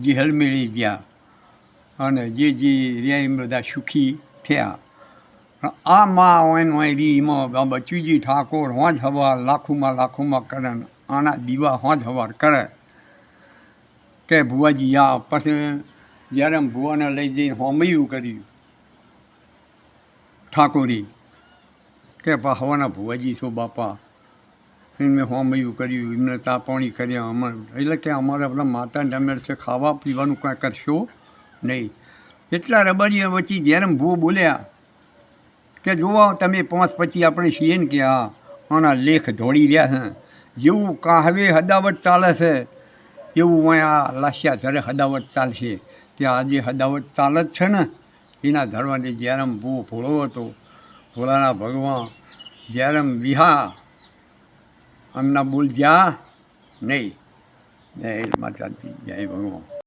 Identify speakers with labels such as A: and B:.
A: જે હલમેળી ગયા અને જે રહ્યા એમ બધા સુખી થયા. આ માં એનો એમાં બચુજી ઠાકોર હોજ હવાર લાખોમાં કરે ને આના દીવા હોજ હવાર કરે કે ભુવાજી આ પછી જ્યારે ભુવાને લઈ જઈને હોમયું કર્યું ઠાકોરી કે હવાના ભુવાજી છો બાપા એમને હોમયું કર્યું એમને ચા પાણી કર્યા અમારે એટલે કે અમારે બધા માતા ડમેર છે ખાવા પીવાનું કાંઈ કરશો નહીં. એટલા રબડીએ વચ્ચે જ્યારે ભૂ બોલ્યા કે જુઓ તમે 5 પછી આપણે છીએ ને કે આના લેખ દોડી રહ્યા છે જેવું કાહવે હદાવત ચાલે છે એવું આ લાસ્યા ધરે હદાવત ચાલશે કે આજે હદાવત ચાલે જ છે ને એના ધરવાથી જ્યારે ભૂ ભોળો હતો ભોળાના ભગવાન જ્યારે વિહા એમના બોલ જ્યાં નહીં જય માતાજી જય ભગવાન.